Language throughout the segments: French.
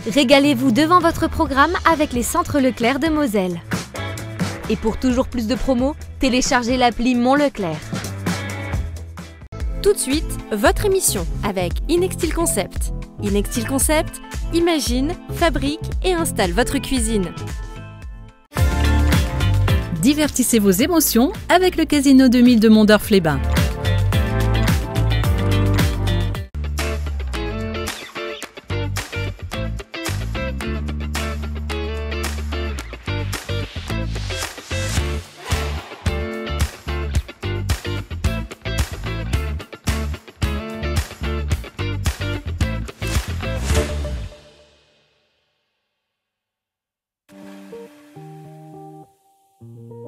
Régalez-vous devant votre programme avec les centres Leclerc de Moselle. Et pour toujours plus de promos, téléchargez l'appli Mon Leclerc. Tout de suite, votre émission avec Inextile Concept. Inextile Concept, imagine, fabrique et installe votre cuisine. Divertissez vos émotions avec le Casino 2000 de Mondorf-les-Bains.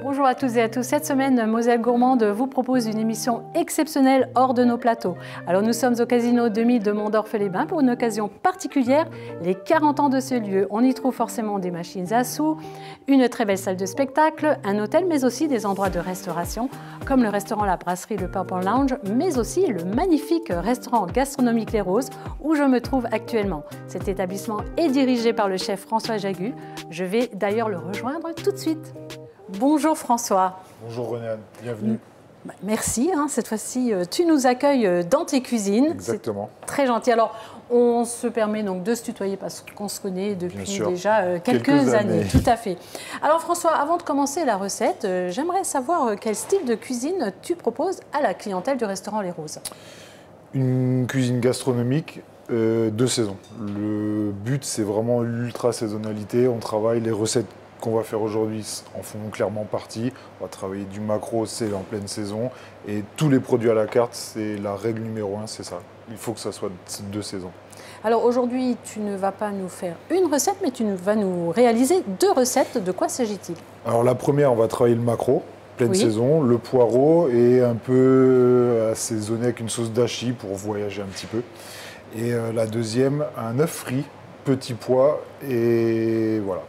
Bonjour à toutes et à tous. Cette semaine, Moselle Gourmande vous propose une émission exceptionnelle hors de nos plateaux. Alors nous sommes au Casino 2000 de Mondorf-les-Bains pour une occasion particulière, les 40 ans de ce lieu. On y trouve forcément des machines à sous, une très belle salle de spectacle, un hôtel, mais aussi des endroits de restauration, comme le restaurant La Brasserie, le Purple Lounge, mais aussi le magnifique restaurant gastronomique Les Roses, où je me trouve actuellement. Cet établissement est dirigé par le chef François Jagu. Je vais d'ailleurs le rejoindre tout de suite. Bonjour François. Bonjour René-Anne, bienvenue. Merci, cette fois-ci tu nous accueilles dans tes cuisines. Exactement. Très gentil. Alors on se permet donc de se tutoyer parce qu'on se connaît depuis déjà quelques années. Tout à fait. Alors François, avant de commencer la recette, j'aimerais savoir quel style de cuisine tu proposes à la clientèle du restaurant Les Roses. Une cuisine gastronomique de saison. Le but c'est vraiment l'ultra saisonnalité. On travaille les recettes qu'on va faire aujourd'hui en font clairement partie. On va travailler du maquereau, c'est en pleine saison. Et tous les produits à la carte, c'est la règle numéro 1, c'est ça. Il faut que ça soit de saison. Alors aujourd'hui, tu ne vas pas nous faire une recette, mais tu vas nous réaliser 2 recettes. De quoi s'agit-il? Alors la première, on va travailler le maquereau, pleine saison, le poireau et un peu assaisonné avec une sauce dashi pour voyager un petit peu. Et la deuxième, un œuf frit, petit pois et voilà.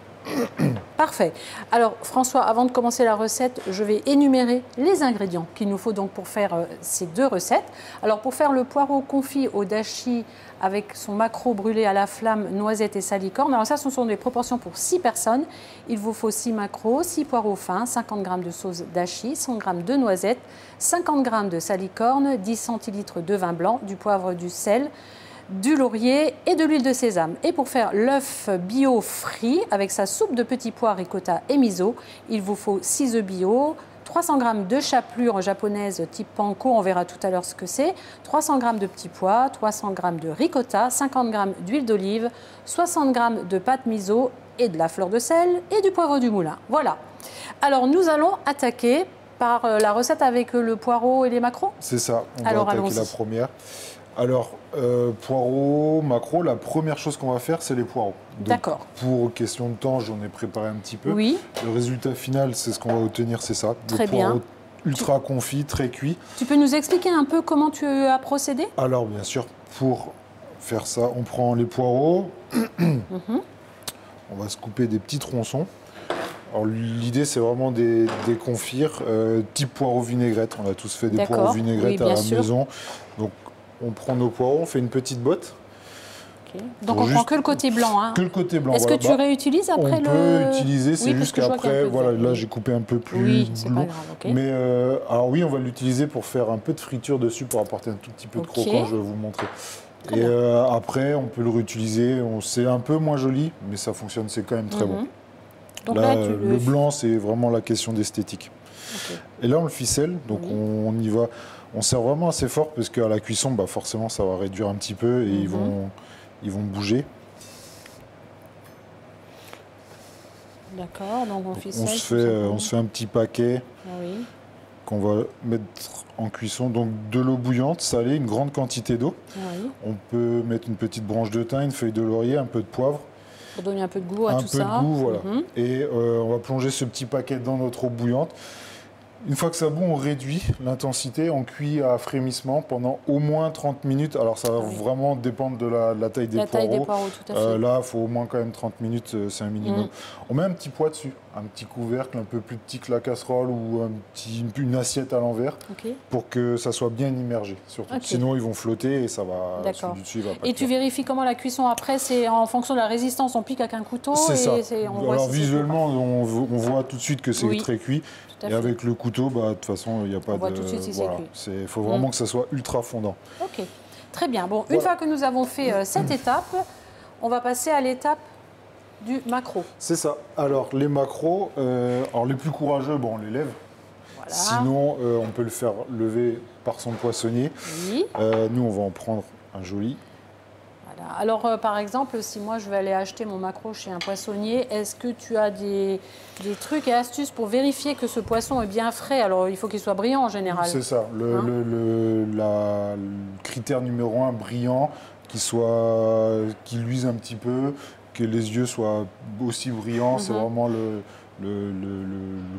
Parfait. Alors François, avant de commencer la recette, je vais énumérer les ingrédients qu'il nous faut donc pour faire ces 2 recettes. Alors pour faire le poireau confit au dashi avec son maquereau brûlé à la flamme, noisettes et salicorne, alors ça ce sont des proportions pour 6 personnes. Il vous faut 6 maquereaux, 6 poireaux fins, 50 g de sauce dashi, 100 g de noisettes, 50 g de salicorne, 10 centilitres de vin blanc, du poivre, du sel, du laurier et de l'huile de sésame. Et pour faire l'œuf bio frit avec sa soupe de petits pois, ricotta et miso, il vous faut 6 œufs bio, 300 g de chapelure japonaise type panko, on verra tout à l'heure ce que c'est, 300 g de petits pois, 300 g de ricotta, 50 g d'huile d'olive, 60 g de pâte miso et de la fleur de sel et du poivre du moulin. Voilà. Alors nous allons attaquer par la recette avec le poireau et les maquereaux. C'est ça, on va attaquer la première. Alors, poireaux, maquereaux, la première chose qu'on va faire, c'est les poireaux. D'accord. Pour question de temps, j'en ai préparé un petit peu. Oui. Le résultat final, c'est ce qu'on va obtenir, c'est ça. Très bien. Ultra confit, très cuit. Tu peux nous expliquer un peu comment tu as procédé? Alors, bien sûr, pour faire ça, on prend les poireaux. On va se couper des petits tronçons. Alors l'idée c'est vraiment des confire type poireau vinaigrette. On a tous fait des poireaux vinaigrette à la maison. Donc on prend nos poireaux, on fait une petite botte. Okay. Donc on prend que le côté blanc. Que le côté blanc. Est-ce que tu réutilises après le... On peut utiliser, c'est juste qu'après, voilà, là j'ai coupé un peu plus long. Mais alors oui, on va l'utiliser pour faire un peu de friture dessus pour apporter un tout petit peu de croquant, je vais vous montrer. Et après, on peut le réutiliser. C'est un peu moins joli, mais ça fonctionne, c'est quand même très bon. Donc là, le blanc, c'est vraiment la question d'esthétique. Et là, on le ficelle, donc on y va. On serre vraiment assez fort parce qu'à la cuisson, bah, forcément, ça va réduire un petit peu et ils vont bouger. D'accord, donc on ficelle. On se fait un petit paquet qu'on va mettre en cuisson. Donc de l'eau bouillante, salée, une grande quantité d'eau. On peut mettre une petite branche de thym, une feuille de laurier, un peu de poivre. Pour donner un peu de goût à tout ça. Un peu de goût, voilà. Et on va plonger ce petit paquet dans notre eau bouillante. Une fois que ça bout, on réduit l'intensité, on cuit à frémissement pendant au moins 30 minutes. Alors ça va vraiment dépendre de la taille des poireaux. Taille des poireaux, tout à fait. Là, il faut au moins quand même 30 minutes, c'est un minimum. On met un petit poids dessus, un petit couvercle un peu plus petit que la casserole ou une assiette à l'envers pour que ça soit bien immergé. Surtout. Sinon, ils vont flotter et ça va... D'accord. Et tu vérifies comment la cuisson après, c'est en fonction de la résistance, on pique avec un couteau. C'est ça. Alors visuellement, on voit tout de suite que c'est très cuit. Et avec le couteau, de toute façon, il n'y a pas de... On voit tout de suite si c'est cuit. Il faut vraiment que ça soit ultra fondant. Ok, très bien. Bon, une fois que nous avons fait cette étape, on va passer à l'étape du maquereau. C'est ça. Alors, les maquereaux, les plus courageux, on les lève. Voilà. Sinon, on peut le faire lever par son poissonnier. Oui. Nous, on va en prendre un joli. Alors, par exemple, si moi je vais aller acheter mon maquereau chez un poissonnier, est-ce que tu as des trucs et astuces pour vérifier que ce poisson est bien frais? Alors, il faut qu'il soit brillant en général. C'est ça. Le critère numéro 1, brillant, qu'il luise un petit peu, que les yeux soient aussi brillants. C'est vraiment le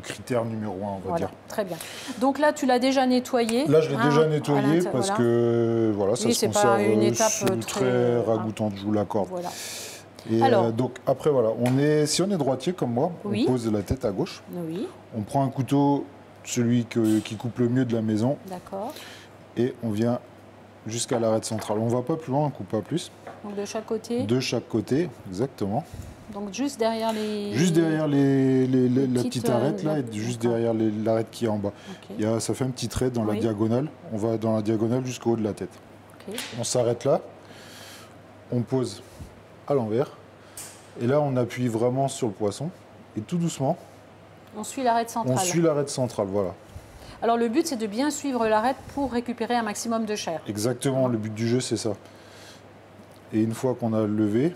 critère numéro 1, on va dire. Très bien. Donc là, tu l'as déjà nettoyé. Là, je l'ai déjà nettoyé parce que ça se conserve très ragoûtante, je vous l'accorde. Voilà. Et donc après, si on est droitier comme moi, on pose la tête à gauche. Oui. On prend un couteau, celui qui coupe le mieux de la maison. D'accord. Et on vient jusqu'à l'arête centrale. On ne va pas plus loin, on ne coupe pas plus. Donc de chaque côté. De chaque côté, exactement. Donc juste derrière les... Juste derrière la petite arête, là, et juste derrière l'arête qui est en bas. Ça fait un petit trait dans la diagonale. On va dans la diagonale jusqu'au haut de la tête. On s'arrête là. On pose à l'envers. Et là, on appuie vraiment sur le poisson. Et tout doucement... On suit l'arête centrale. On suit l'arête centrale, voilà. Alors le but, c'est de bien suivre l'arête pour récupérer un maximum de chair. Exactement, le but du jeu, c'est ça. Et une fois qu'on a levé...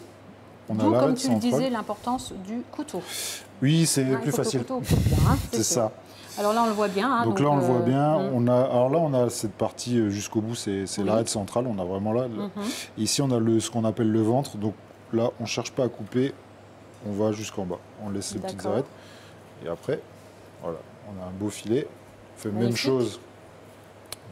Comme tu le disais, l'importance du couteau. Oui, c'est plus facile. C'est ça. Alors là, on le voit bien. Donc là, on le voit bien. Alors là, on a cette partie jusqu'au bout, c'est l'arête centrale. On a vraiment là. Ici, on a ce qu'on appelle le ventre. Donc là, on ne cherche pas à couper. On va jusqu'en bas. On laisse les petites arêtes. Et après, voilà, on a un beau filet. On fait la même chose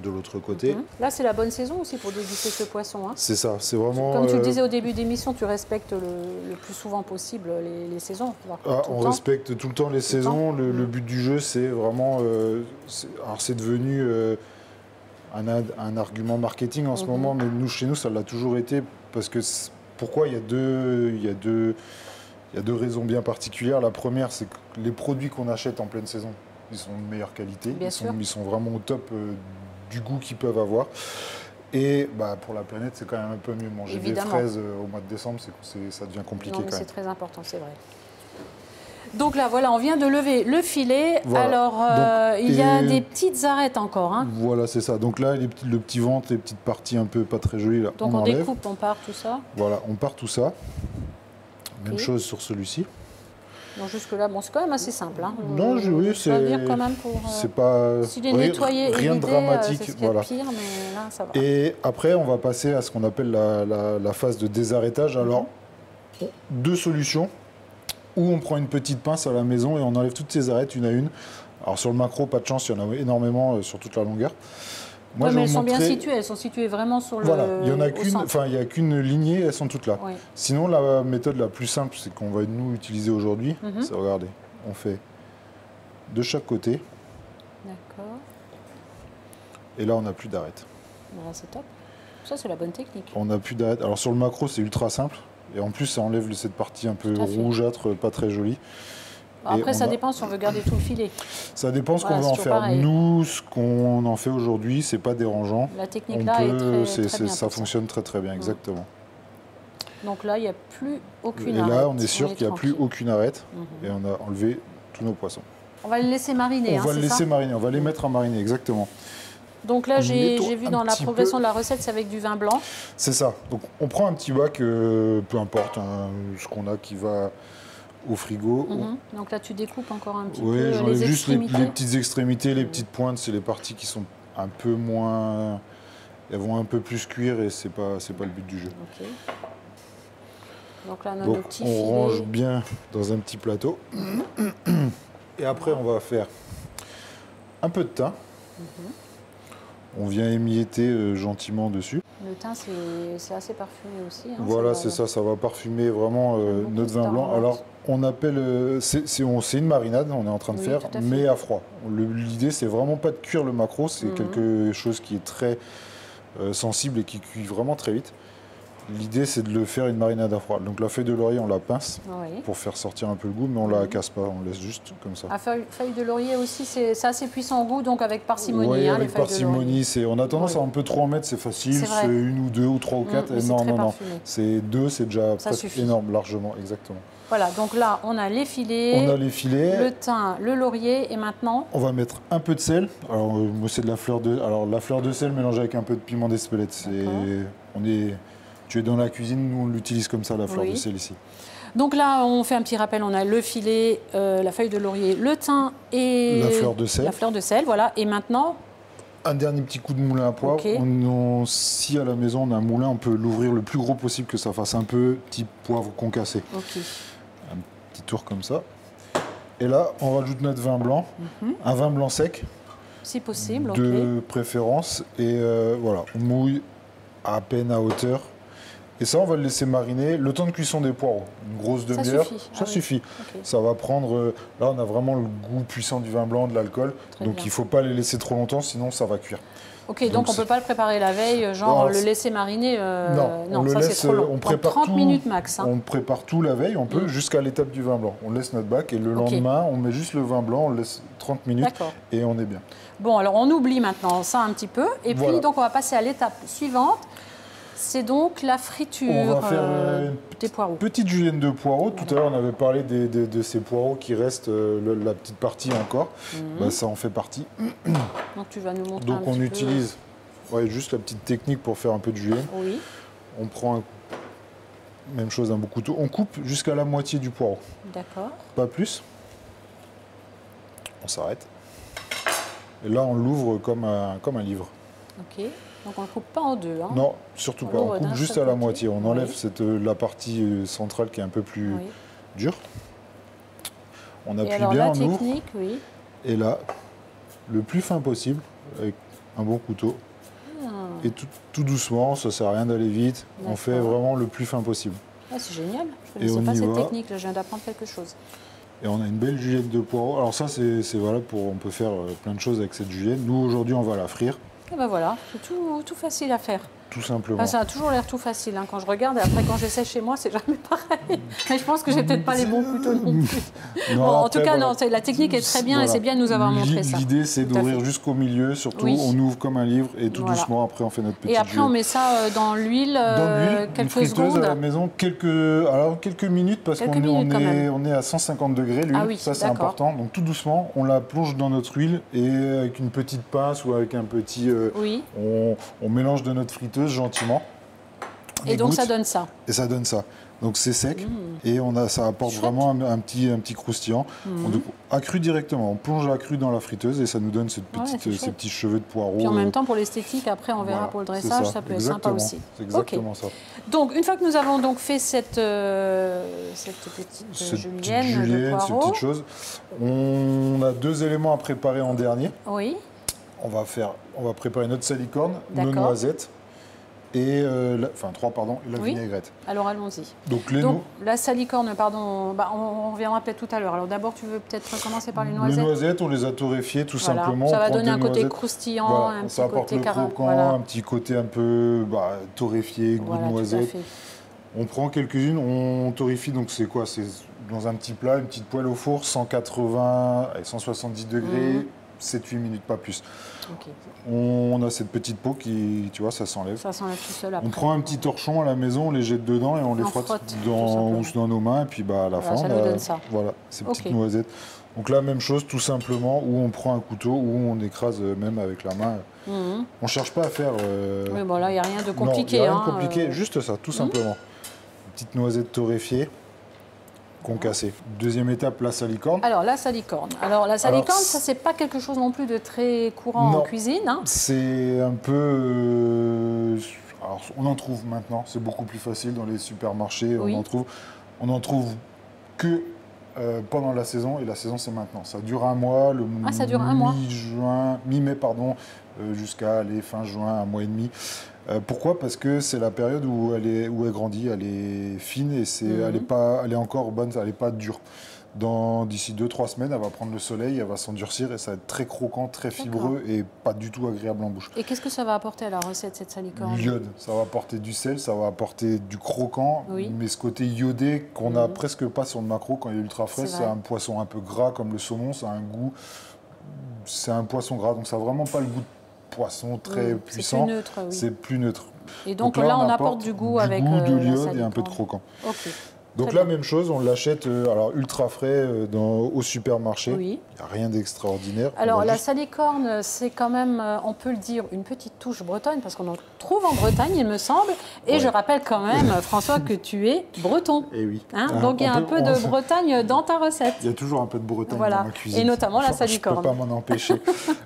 de l'autre côté. Là, c'est la bonne saison aussi pour déguster ce poisson. C'est ça, c'est vraiment... Comme tu le disais au début d'émission, tu respectes le plus souvent possible les saisons. On respecte tout le temps les saisons. Le but du jeu, c'est vraiment... alors, c'est devenu un argument marketing en ce moment, mais chez nous, ça l'a toujours été. Parce que, pourquoi il y a deux raisons bien particulières. La première, c'est que les produits qu'on achète en pleine saison, ils sont de meilleure qualité. Ils sont vraiment au top du goût qu'ils peuvent avoir. Et pour la planète, c'est quand même un peu mieux. Manger des fraises au mois de décembre, ça devient compliqué quand même. C'est très important, c'est vrai. Donc là, voilà, on vient de lever le filet. Voilà. Alors, il y a des petites arêtes encore. Voilà, c'est ça. Donc là, le petit ventre, les petites parties un peu pas très jolies, là, donc on découpe, on part tout ça. Voilà, on part tout ça. Même chose sur celui-ci. Donc jusque-là, c'est quand même assez simple. Non, oui, c'est quand même pour... c'est pas... S'il est nettoyé, rien de dramatique. C'est ce qu'il y a de pire, mais là, ça va. Et après, on va passer à ce qu'on appelle la phase de désarrêtage. Alors, deux solutions. Ou on prend une petite pince à la maison et on enlève toutes ces arêtes une à une. Alors sur le maquereau, pas de chance, il y en a énormément sur toute la longueur. Moi, mais elles sont bien situées, elles sont situées vraiment sur le... Voilà, il n'y a qu'une lignée, elles sont toutes là. Oui. Sinon, la méthode la plus simple, c'est qu'on va nous utiliser aujourd'hui, c'est, regardez, on fait de chaque côté. D'accord. Et là, on n'a plus d'arête. Voilà, c'est top. Ça, c'est la bonne technique. On n'a plus d'arête. Alors sur le maquereau, c'est ultra simple. Et en plus, ça enlève cette partie un peu rougeâtre, pas très jolie. Après, ça dépend si on veut garder tout le filet. Ça dépend ce qu'on veut en faire. Pareil. Nous, ce qu'on en fait aujourd'hui, c'est pas dérangeant. La technique là est très bien. Ça fonctionne très très bien, exactement. Donc là, il n'y a plus aucune arête. Et là, on est sûr qu'il n'y a plus aucune arête. Et on a enlevé tous nos poissons. On va les laisser mariner. On va les laisser mariner, on va les mettre à mariner, exactement. Donc là, j'ai vu dans la progression de la recette, c'est avec du vin blanc. C'est ça. Donc on prend un petit bac, peu importe ce qu'on a qui va au frigo. Donc là, tu découpes encore un petit peu les extrémités. Les petites extrémités, les petites pointes, c'est les parties qui sont un peu moins... Elles vont un peu plus cuire et c'est pas le but du jeu. Okay. Donc là, nos petits filets. On range bien dans un petit plateau. Et après, on va faire un peu de thym. On vient émietter gentiment dessus. Le thym, c'est assez parfumé aussi. Hein, voilà, c'est ça, ça va parfumer vraiment notre vin blanc. Alors, on appelle, c'est une marinade, on est en train de faire, mais à froid. L'idée, c'est vraiment pas de cuire le maquereau, c'est quelque chose qui est très sensible et qui cuit vraiment très vite. L'idée, c'est de le faire une marinade à froid. Donc la feuille de laurier, on la pince pour faire sortir un peu le goût, mais on la casse pas, on laisse juste comme ça. La feuille de laurier aussi, c'est assez puissant au goût, donc avec parcimonie. Oui, hein, avec parcimonie. On a tendance à un peu trop en mettre, c'est facile, c'est une ou deux ou trois ou quatre. Non. C'est deux, c'est déjà presque énorme, largement, exactement. Voilà, donc là, on a les filets. On a les filets. Le thym, le laurier, et maintenant on va mettre un peu de sel. Alors, moi, c'est de la fleur de... Alors, la fleur de sel mélangée avec un peu de piment d'Espelette. Tu es dans la cuisine, nous, on l'utilise comme ça, la fleur de sel ici. Donc là, on fait un petit rappel. On a le filet, la feuille de laurier, le thym et... La fleur de sel. La fleur de sel, voilà. Et maintenant... Un dernier petit coup de moulin à poivre. Si à la maison, on a un moulin, on peut l'ouvrir le plus gros possible, que ça fasse un peu type poivre concassé. Un petit tour comme ça. Et là, on rajoute notre vin blanc, un vin blanc sec. Si possible, de préférence. Et voilà, on mouille à peine à hauteur. Et ça, on va le laisser mariner le temps de cuisson des poireaux. Une grosse demi-heure. Ça suffit. Ça va prendre... Là, on a vraiment le goût puissant du vin blanc, de l'alcool. Donc, il ne faut pas les laisser trop longtemps, sinon ça va cuire. Ok, donc on ne peut pas le préparer la veille, genre le laisser mariner. Non, ça c'est trop long. On prépare 30 minutes max. Hein. On prépare tout la veille, on peut, jusqu'à l'étape du vin blanc. On laisse notre bac et le lendemain, on met juste le vin blanc, on le laisse 30 minutes et on est bien. Bon, alors on oublie maintenant ça un petit peu. Et puis, donc, on va passer à l'étape suivante. C'est donc la friture on va faire des poireaux. Petite julienne de poireaux. Tout à l'heure, on avait parlé de ces poireaux qui restent, la petite partie encore. Ça en fait partie. Donc tu vas nous montrer donc on utilise juste la petite technique pour faire un peu de julienne. On prend même chose, un beau couteau. On coupe jusqu'à la moitié du poireau. D'accord. Pas plus. On s'arrête. Et là, on l'ouvre comme un livre. Ok. Donc on ne le coupe pas en deux. Hein. Non, surtout pas. On coupe juste à la moitié. On enlève la partie centrale qui est un peu plus dure. On appuie bien, on ouvre. Et là, le plus fin possible, avec un bon couteau. Et tout doucement, ça ne sert à rien d'aller vite. On fait vraiment le plus fin possible. Ah, c'est génial. Je ne connaissais pas cette technique. Là, je viens d'apprendre quelque chose. Et on a une belle julienne de poireaux. Alors ça, c'est valable pour... On peut faire plein de choses avec cette julienne. Nous, aujourd'hui, on va la frire. Et ben voilà, c'est tout facile à faire. Tout simplement. Enfin, ça a toujours l'air tout facile quand je regarde. Et après, quand j'essaie chez moi, c'est jamais pareil. Mais je pense que j'ai peut-être pas les bons couteaux non plus. Non, en tout cas, non, la technique est très bien et c'est bien de nous avoir montré ça. L'idée, c'est d'ouvrir jusqu'au milieu. Surtout, on ouvre comme un livre et tout doucement, après, on fait notre petite Et après, on met ça dans l'huile quelques secondes. À la maison, quelques minutes parce qu'on est à 150 degrés l'huile. Ah oui, ça, c'est important. Donc, tout doucement, on la plonge dans notre huile et avec une petite pince ou avec un petit... on mélange de notre friteuse gentiment. Et donc ça donne ça. Et ça donne ça. Donc c'est sec et ça apporte vraiment un petit croustillant. Accru directement, on plonge la crue dans la friteuse et ça nous donne ces petits cheveux de poireaux. Puis en même temps pour l'esthétique, après on verra pour le dressage, ça peut être sympa aussi. C'est exactement ça. Donc une fois que nous avons donc fait cette petite julienne de poireaux, ces petites choses, on a 2 éléments à préparer en dernier. Oui. On va préparer notre salicorne, nos noisettes et 3 et la vinaigrette. Alors allons-y. Donc la salicorne, pardon, on reviendra peut-être tout à l'heure. Alors d'abord, tu veux peut-être commencer par les noisettes. Les noisettes, on les a torréfiées tout simplement. Ça va donner un côté croustillant, un petit côté croquant, un petit côté un peu torréfié, goût de noisette. On prend quelques-unes, on torréfie, donc c'est quoi? C'est dans un petit plat, une petite poêle au four, 180 et 170 degrés. 7-8 minutes, pas plus. On a cette petite peau qui, tu vois, ça s'enlève. Ça s'enlève tout seul après. On prend un petit torchon à la maison, on les jette dedans et on les frotte dans nos mains. Et puis à la fin, ça nous donne ça. Voilà, ces petites noisettes. Donc là, même chose, tout simplement, où on prend un couteau, où on écrase même avec la main. On ne cherche pas à faire... Oui, bon là, il n'y a rien de compliqué. Non, il n'y a rien de compliqué, juste ça, tout simplement. Une petite noisette torréfiée. Concassé. Deuxième étape, la salicorne. Alors, la salicorne. Ça, c'est pas quelque chose non plus de très courant en cuisine. Hein. C'est un peu... alors, on en trouve maintenant. C'est beaucoup plus facile dans les supermarchés. On en trouve que pendant la saison, et la saison c'est maintenant. Ça dure un mois, ça dure un mois. Mi-mai, pardon, jusqu'à fin juin, un mois et demi. Pourquoi? Parce que c'est la période où elle grandit, elle est fine et elle est encore bonne, elle n'est pas dure. D'ici 2-3 semaines, elle va prendre le soleil, elle va s'endurcir et ça va être très croquant, très fibreux et pas du tout agréable en bouche. Et qu'est-ce que ça va apporter à la recette, cette salicorne? L'iode, ça va apporter du sel, ça va apporter du croquant, mais ce côté iodé qu'on n'a presque pas sur le maquereau quand il est ultra frais. C'est un poisson un peu gras comme le saumon, ça a un goût, c'est un poisson gras, donc ça n'a vraiment pas le goût de poisson très puissant. C'est plus neutre, C'est plus neutre. Et donc là, on apporte du goût avec de l'iode et un peu de croquant. Ok. Donc là, même chose, on l'achète ultra frais au supermarché. Oui. Il n'y a rien d'extraordinaire. Alors la salicorne, c'est quand même, on peut le dire, une petite touche bretonne, parce qu'on en trouve en Bretagne, il me semble. Et je rappelle quand même, François, que tu es breton. Et oui. Donc il y a un peu de Bretagne dans ta recette. Il y a toujours un peu de Bretagne dans ma cuisine. Et notamment la salicorne. Je ne peux pas m'en empêcher.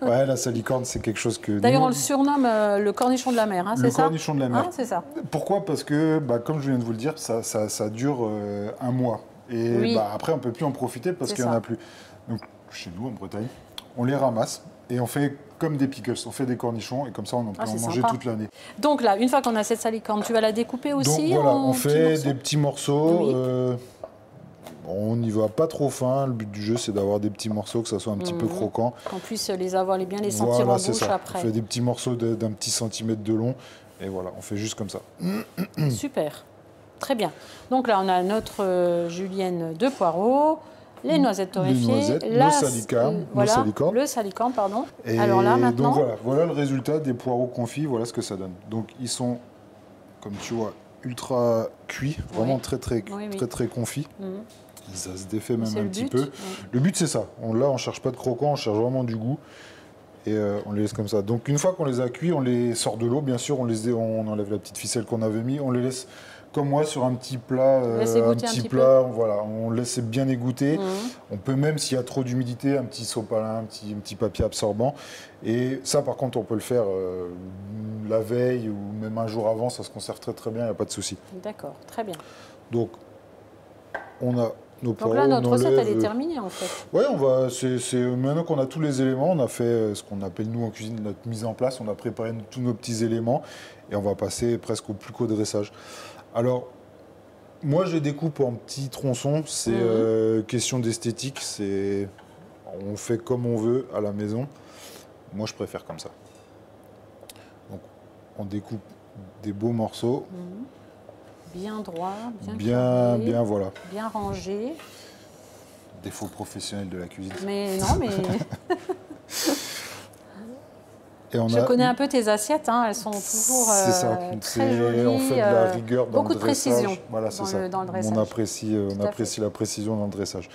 Ouais, la salicorne, c'est quelque chose que... D'ailleurs, on le surnomme le cornichon de la mer, c'est ça? Le cornichon de la mer. C'est ça. Pourquoi? Parce que, comme je viens de vous le dire, ça dure un mois. Et après, on ne peut plus en profiter parce qu'il n'y en a plus. Donc, chez nous, en Bretagne, on les ramasse et on fait comme des pickles. On fait des cornichons et comme ça, on peut en manger toute l'année. Donc là, une fois qu'on a cette salicorne, tu vas la découper aussi? Donc voilà, on fait des petits morceaux. On n'y va pas trop fin. Le but du jeu, c'est d'avoir des petits morceaux, que ça soit un petit peu croquant. Qu'on puisse bien les sentir en bouche après. On fait des petits morceaux d'un petit centimètre de long. Et voilà, on fait juste comme ça. Super. Très bien. Donc là, on a notre julienne de poireaux, les noisettes torréfiées, nos salicornes. Le salicorne, pardon. Et alors là, maintenant... Donc voilà le résultat des poireaux confits, voilà ce que ça donne. Donc ils sont, comme tu vois, ultra cuits, vraiment très confits. Ça se défait même un petit peu. Le but, c'est ça. Là, on ne cherche pas de croquant, on cherche vraiment du goût. Et on les laisse comme ça. Donc une fois qu'on les a cuits, on les sort de l'eau, bien sûr, on enlève la petite ficelle qu'on avait mis, on les laisse comme moi sur un petit plat, voilà, on laisse bien égoutter. On peut même, s'il y a trop d'humidité, un petit sopalin, un petit papier absorbant. Et ça, par contre, on peut le faire la veille ou même un jour avant, ça se conserve très très bien, il n'y a pas de souci. D'accord, très bien. Donc, on a nos poireaux. Donc là, notre recette, elle est terminée en fait. Oui, maintenant qu'on a tous les éléments, on a fait ce qu'on appelle nous en cuisine notre mise en place, on a préparé tous nos petits éléments et on va passer presque au plus qu'au dressage. Alors, moi je découpe en petits tronçons, c'est question d'esthétique, on fait comme on veut à la maison. Moi je préfère comme ça. Donc on découpe des beaux morceaux. Bien droit, bien voilà. Bien rangé. Défaut professionnel de la cuisine. Mais non, mais... Je connais un peu tes assiettes, elles sont toujours très jolies. On fait de la rigueur dans beaucoup le dressage. De précision voilà, c'est ça. Dans le dressage. On apprécie la précision dans le dressage.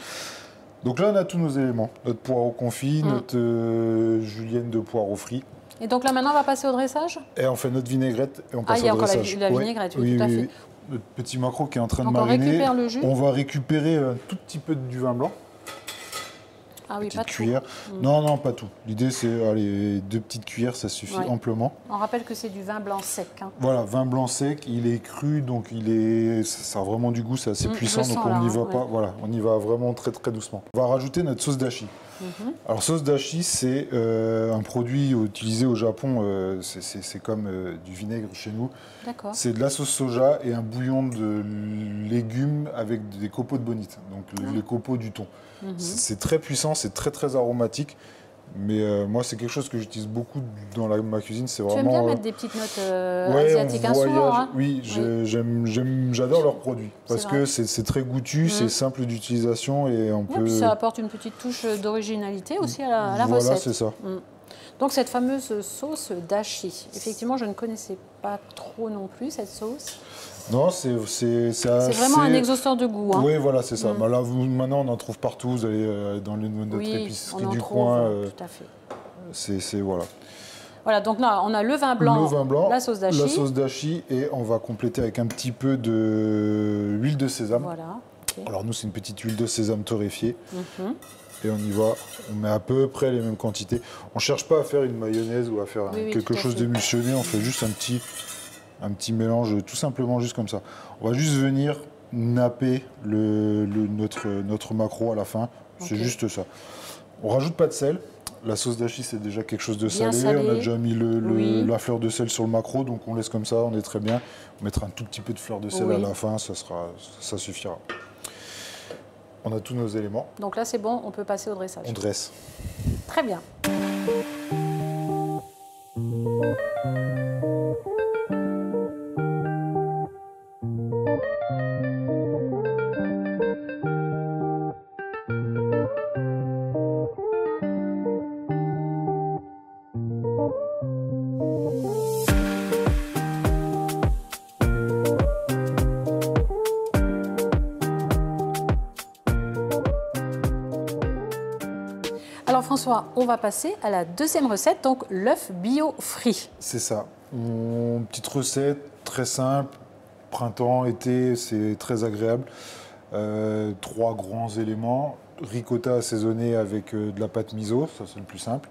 Donc là, on a tous nos éléments. Notre poireau confit, notre julienne de poireau frit. Et donc là, maintenant, on va passer au dressage? Et on fait notre vinaigrette et on passe au dressage. Il y a encore la vinaigrette, oui, tout à fait. Notre petit maquereau qui est en train de On mariner. récupère le jus. On va récupérer un tout petit peu du vin blanc. Ah oui, pas cuillère. Non, pas tout. L'idée, c'est 2 petites cuillères, ça suffit amplement. On rappelle que c'est du vin blanc sec. Voilà, vin blanc sec, il est cru, donc ça a vraiment du goût, c'est assez puissant, donc on n'y va pas. Voilà, on y va vraiment très très doucement. On va rajouter notre sauce dashi. Alors, sauce dashi, c'est un produit utilisé au Japon, c'est comme du vinaigre chez nous. D'accord. C'est de la sauce soja et un bouillon de légumes avec des copeaux de bonite, donc les copeaux du thon. C'est très puissant, c'est très très aromatique, mais moi c'est quelque chose que j'utilise beaucoup dans ma cuisine. C'est vraiment. Tu aimes bien mettre des petites notes asiatiques souvent, Oui, j'adore leurs produits parce que c'est très goûtu, c'est simple d'utilisation et on peut. Puis ça apporte une petite touche d'originalité aussi à la recette. Voilà, c'est ça. Donc cette fameuse sauce dashi, effectivement, je ne connaissais pas trop non plus cette sauce. Non, c'est vraiment un exhausteur de goût. Oui, voilà, c'est ça. Là, maintenant, on en trouve partout. Vous allez dans notre épicerie du coin. Tout à fait. Voilà. Voilà, donc là, on a le vin blanc, la sauce dashi. Et on va compléter avec un petit peu d'huile de sésame. Voilà. Okay. Alors nous, c'est une petite huile de sésame torréfiée. Et on y va, on met à peu près les mêmes quantités. On ne cherche pas à faire une mayonnaise ou à faire quelque chose d'émulsionné, on fait juste un petit mélange, tout simplement juste comme ça. On va juste venir napper notre maquereau à la fin. C'est juste ça. On rajoute pas de sel. La sauce d'achi, c'est déjà quelque chose de salé. On a déjà mis la fleur de sel sur le maquereau, donc on laisse comme ça, on est très bien. On mettra un tout petit peu de fleur de sel à la fin, ça suffira. On a tous nos éléments. Donc là, c'est bon, on peut passer au dressage. On dresse. Très bien. Alors François, on va passer à la deuxième recette, donc l'œuf bio frit. C'est ça. Une petite recette très simple, printemps, été, c'est très agréable. 3 grands éléments. Ricotta assaisonné avec de la pâte miso, ça c'est le plus simple.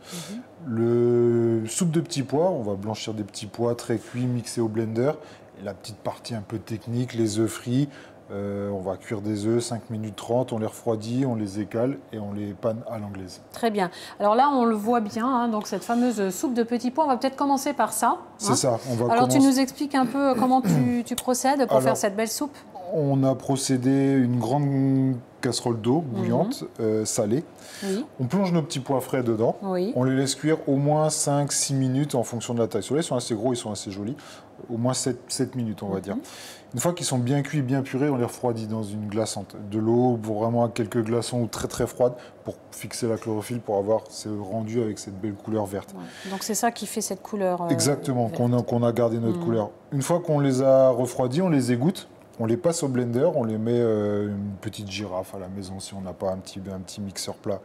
Le soupe de petits pois, on va blanchir des petits pois très cuits, mixés au blender. Et la petite partie un peu technique, les œufs frits. On va cuire des œufs 5 minutes 30, on les refroidit, on les écale et on les panne à l'anglaise. Très bien. Alors là, on le voit bien, hein, donc cette fameuse soupe de petits pois, on va peut-être commencer par ça. C'est ça. Alors tu nous expliques un peu comment tu procèdes pour faire cette belle soupe? On a procédé une grande casserole d'eau bouillante, salée. Oui. On plonge nos petits pois frais dedans. Oui. On les laisse cuire au moins 5-6 minutes en fonction de la taille. Ceux-là, ils sont assez gros, ils sont assez jolis. Au moins 7 minutes, on va dire. Une fois qu'ils sont bien cuits, bien purés, on les refroidit dans une glaçante. De l'eau, vraiment quelques glaçons ou très très froides pour fixer la chlorophylle, pour avoir ce rendu avec cette belle couleur verte. Ouais. Donc c'est ça qui fait cette couleur exactement, qu'on a gardé notre couleur. Une fois qu'on les a refroidis, on les égoutte. On les passe au blender, on les met une petite girafe à la maison si on n'a pas un petit mixeur plat.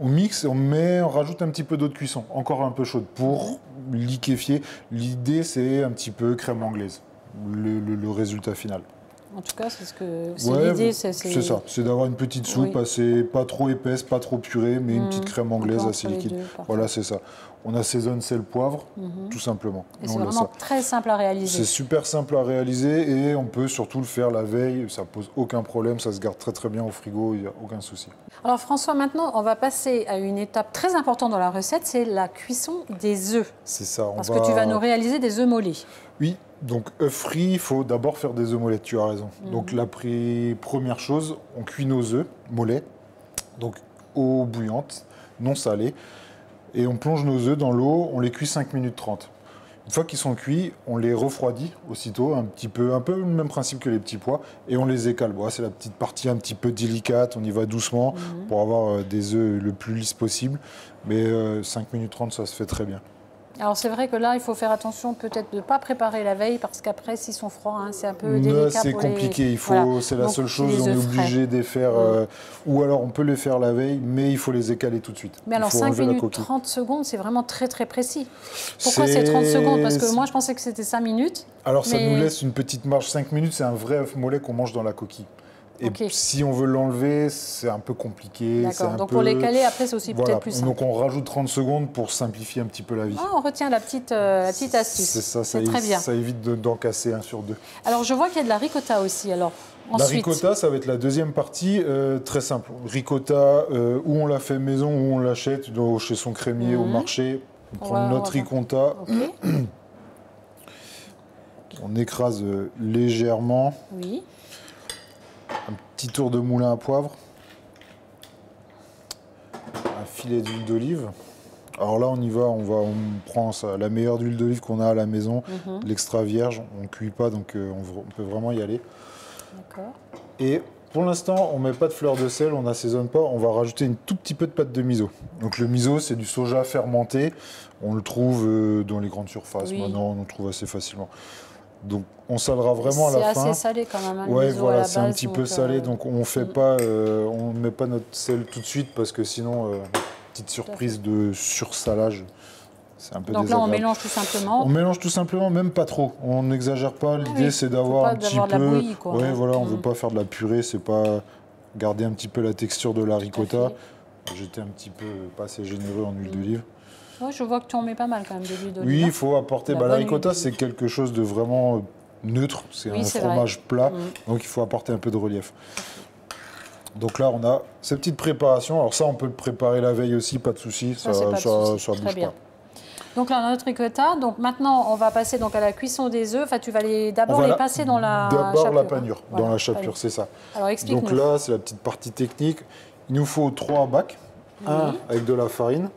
On mixe, on rajoute un petit peu d'eau de cuisson, encore un peu chaude, pour liquéfier. L'idée, c'est un petit peu crème anglaise, le résultat final. En tout cas, c'est ce que l'idée. C'est ça, c'est d'avoir une petite soupe assez, pas trop épaisse, pas trop purée, mais une petite crème anglaise assez liquide. Voilà, c'est ça. On assaisonne sel, poivre, tout simplement. Et c'est vraiment très simple à réaliser. C'est super simple à réaliser et on peut surtout le faire la veille. Ça pose aucun problème, ça se garde très très bien au frigo, il n'y a aucun souci. Alors François, maintenant, on va passer à une étape très importante dans la recette, c'est la cuisson des œufs. C'est ça. Parce que tu vas nous réaliser des œufs mollets. Oui, donc œufs frits, il faut d'abord faire des œufs mollets, tu as raison. Donc la première chose, on cuit nos œufs mollets, donc eau bouillante, non salée, et on plonge nos œufs dans l'eau, on les cuit 5 minutes 30. Une fois qu'ils sont cuits, on les refroidit aussitôt, un peu le même principe que les petits pois, et on les écale. Bon, c'est la petite partie un petit peu délicate, on y va doucement pour avoir des œufs le plus lisse possible, mais 5 minutes 30, ça se fait très bien. Alors c'est vrai que là, il faut faire attention peut-être de ne pas préparer la veille parce qu'après, s'ils sont froids, hein, c'est un peu délicat. C'est compliqué, c'est la seule chose, on est obligé de les faire, ou alors on peut les faire la veille, mais il faut les écaler tout de suite. Mais alors 5 minutes 30 secondes, c'est vraiment très très précis. Pourquoi c'est 30 secondes? Parce que moi je pensais que c'était 5 minutes. Alors ça nous laisse une petite marge, 5 minutes, c'est un vrai œuf mollet qu'on mange dans la coquille. Et si on veut l'enlever, c'est un peu compliqué. D'accord, donc pour les caler, après, c'est aussi peut-être plus simple. Donc on rajoute 30 secondes pour simplifier un petit peu la vie. Ah, on retient la petite astuce. C'est ça, c'est très bien. Ça évite d'en casser un sur deux. Alors je vois qu'il y a de la ricotta aussi. Alors, la ricotta, ça va être la deuxième partie, très simple. Ricotta, où on la fait maison, où on l'achète, chez son crémier, au marché. On prend notre ricotta. On écrase légèrement. Oui. Un petit tour de moulin à poivre, un filet d'huile d'olive. Alors là, on y va, on prend la meilleure huile d'olive qu'on a à la maison, l'extra vierge. On ne cuit pas, donc on peut vraiment y aller. D'accord. Et pour l'instant, on ne met pas de fleur de sel, on n'assaisonne pas. On va rajouter un tout petit peu de pâte de miso. Donc le miso, c'est du soja fermenté. On le trouve dans les grandes surfaces. Maintenant, on le trouve assez facilement. Donc on salera vraiment à la fin. C'est assez salé quand même. Ouais, voilà, c'est un petit peu salé, donc on fait pas, on met pas notre sel tout de suite parce que sinon, petite surprise de sursalage, c'est un peu désagréable. Donc là, on mélange tout simplement. On mélange tout simplement, même pas trop. On n'exagère pas. L'idée, c'est d'avoir un petit peu. De la bouillie, quoi. Ouais, voilà, on veut pas faire de la purée, c'est pas garder un petit peu la texture de la ricotta. J'étais un petit peu pas assez généreux en huile d'olive. Ouais, je vois que tu en mets pas mal quand même de l'huile d'olive. Oui, il faut apporter. La ricotta, c'est quelque chose de vraiment neutre, c'est un fromage plat, donc il faut apporter un peu de relief. Donc là, on a cette petite préparation. Alors ça, on peut le préparer la veille aussi, pas de souci, ça bouge pas. Donc là, on a notre ricotta. Donc maintenant, on va passer donc à la cuisson des œufs. Enfin, tu vas d'abord les passer dans la chapelure. D'abord la panure, dans la chapelure, c'est ça. Alors explique-nous. Donc là, c'est la petite partie technique. Il nous faut 3 bacs. Un avec de la farine,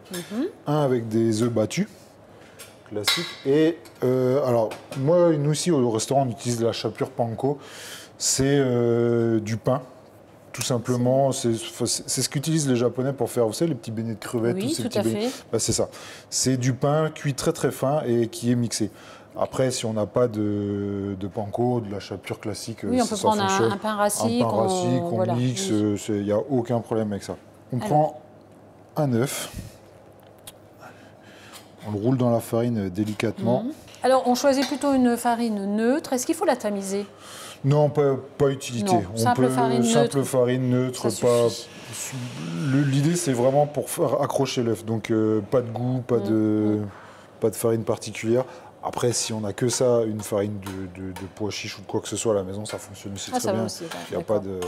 un avec des œufs battus, classique. Et alors, nous ici au restaurant, on utilise la chapelure panko. C'est du pain, tout simplement. C'est ce qu'utilisent les Japonais pour faire, vous savez, les petits beignets de crevettes. Oui, tout à fait. C'est ça. C'est du pain cuit très très fin et qui est mixé. Après, si on n'a pas de panko, de la chapelure classique, oui, on peut prendre un pain rassis, on mixe, il n'y a aucun problème avec ça. On prend un œuf, on le roule dans la farine délicatement. Alors, on choisit plutôt une farine neutre. Est-ce qu'il faut la tamiser? Non, pas utilité. Simple farine neutre. L'idée, c'est vraiment pour faire accrocher l'œuf. Donc, pas de goût, pas de farine particulière. Après, si on n'a que ça, une farine de pois chiches ou de quoi que ce soit à la maison, ça fonctionne aussi très bien. Il n'y a pas de...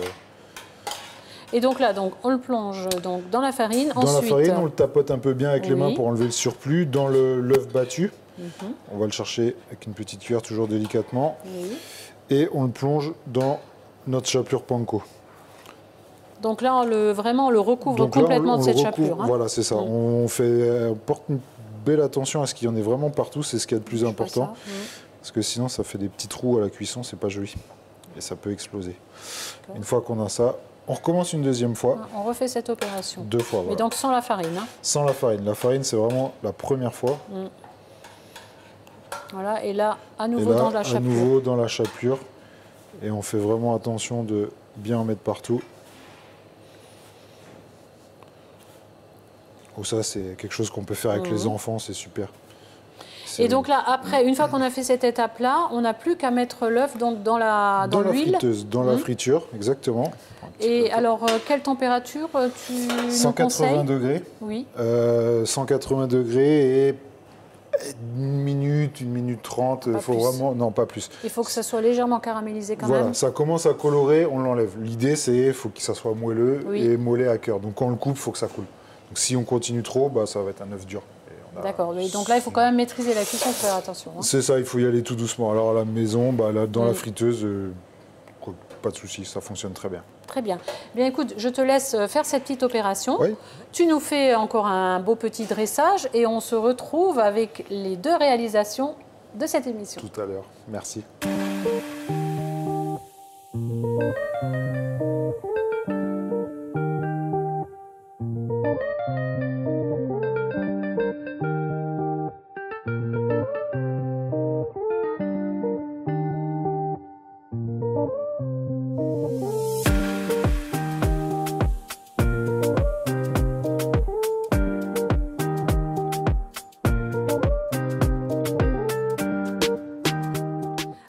Et donc là, on le plonge dans la farine. Dans la farine, on le tapote un peu bien avec les mains pour enlever le surplus. Dans l'œuf battu, on va le chercher avec une petite cuillère, toujours délicatement. Et on le plonge dans notre chapelure panko. Donc là, on le recouvre complètement de cette chapelure. Voilà, c'est ça. On porte une belle attention à ce qu'il y en ait vraiment partout. C'est ce qu'il y a de plus important. Parce que sinon, ça fait des petits trous à la cuisson. C'est pas joli. Et ça peut exploser. Une fois qu'on a ça, on recommence une deuxième fois. On refait cette opération. 2 fois, voilà. Mais donc sans la farine. Sans la farine. La farine, c'est vraiment la première fois. Voilà, et là, à nouveau dans la chapelure. À nouveau dans la chapelure. Et on fait vraiment attention de bien en mettre partout. Oh, ça, c'est quelque chose qu'on peut faire avec les enfants, c'est super. Et donc là, après, une fois qu'on a fait cette étape-là, on n'a plus qu'à mettre l'œuf dans l'huile. Dans la friteuse, dans la friture, exactement. Et alors, quelle température tu 180 degrés. Oui. 180 degrés et 1 minute 30. Il faut vraiment... Non, pas plus. Il faut que ça soit légèrement caramélisé quand même. Voilà, ça commence à colorer, on l'enlève. L'idée, c'est faut que ça soit moelleux et mollet à cœur. Donc quand on le coupe, il faut que ça coule. Donc si on continue trop, ça va être un œuf dur. D'accord, donc là, il faut quand même maîtriser la cuisson, faire attention. C'est ça, il faut y aller tout doucement. Alors à la maison, dans la friteuse, pas de souci, ça fonctionne très bien. Très bien. Bien, écoute, je te laisse faire cette petite opération. Oui. Tu nous fais encore un beau petit dressage et on se retrouve avec les 2 réalisations de cette émission. Tout à l'heure. Merci.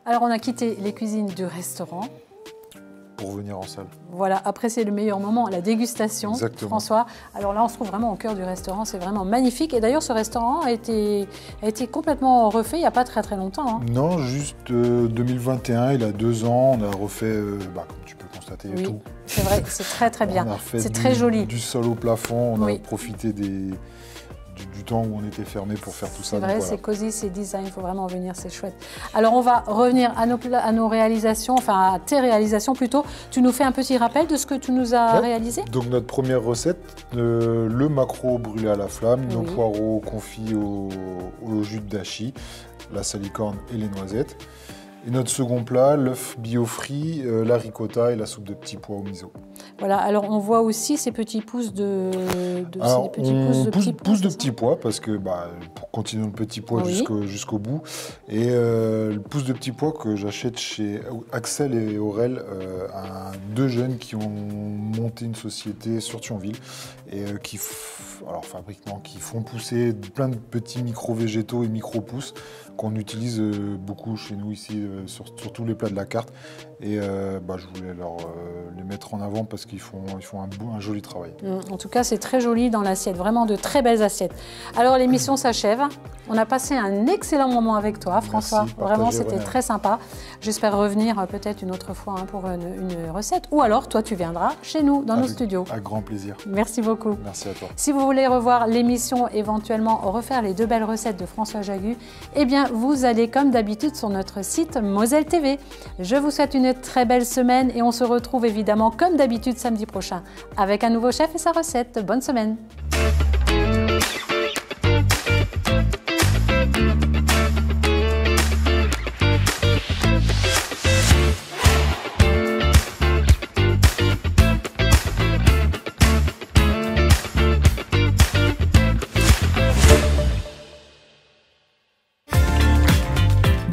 Alors, on a quitté les cuisines du restaurant. Pour venir en salle. Voilà, après c'est le meilleur moment, la dégustation. Exactement. François, alors là on se trouve vraiment au cœur du restaurant, c'est vraiment magnifique. Et d'ailleurs ce restaurant a été complètement refait il n'y a pas très longtemps. Hein. Non, juste 2021, il a 2 ans, on a refait, comme tu peux constater, tout. C'est vrai, c'est très bien, c'est très joli. Du sol au plafond, on a profité du temps où on était fermé pour faire tout ça. C'est vrai, c'est cosy, c'est design, il faut vraiment venir, c'est chouette. Alors on va revenir à nos réalisations, enfin à tes réalisations plutôt. Tu nous fais un petit rappel de ce que tu nous as réalisé? Donc notre première recette, le maquereau brûlé à la flamme, nos poireaux confits au jus de dashi, la salicorne et les noisettes. Et notre second plat, l'œuf bio frit, la ricotta et la soupe de petits pois au miso. Voilà, alors on voit aussi ces petits pousses de petits pois parce que pour continuer le petit pois jusqu'au bout. Et le pouce de petits pois que j'achète chez Axel et Aurel, 2 jeunes qui ont monté une société sur Thionville et qui font pousser plein de petits micro-végétaux et micro-pousses qu'on utilise beaucoup chez nous ici sur tous les plats de la carte. Et je voulais les mettre en avant parce qu'ils font un joli travail. En tout cas, c'est très joli dans l'assiette, vraiment de très belles assiettes. Alors l'émission s'achève. On a passé un excellent moment avec toi, François. Merci, vraiment, c'était très sympa. J'espère revenir peut-être une autre fois pour une recette. Ou alors, toi, tu viendras chez nous, dans nos studios. Avec grand plaisir. Merci beaucoup. Merci à toi. Si vous voulez revoir l'émission, éventuellement refaire les 2 belles recettes de François Jagut, eh bien, vous allez comme d'habitude sur notre site Moselle TV. Je vous souhaite une très belle semaine et on se retrouve évidemment comme d'habitude samedi prochain avec un nouveau chef et sa recette. Bonne semaine.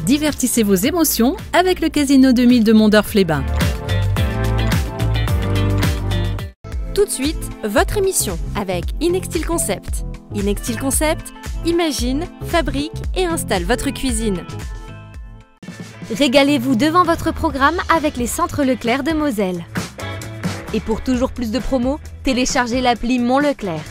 Divertissez vos émotions avec le Casino 2000 de Mondorf-les-Bains. Tout de suite, votre émission avec Inextil Concept. Inextil Concept, imagine, fabrique et installe votre cuisine. Régalez-vous devant votre programme avec les Centres Leclerc de Moselle. Et pour toujours plus de promos, téléchargez l'appli Mon Leclerc.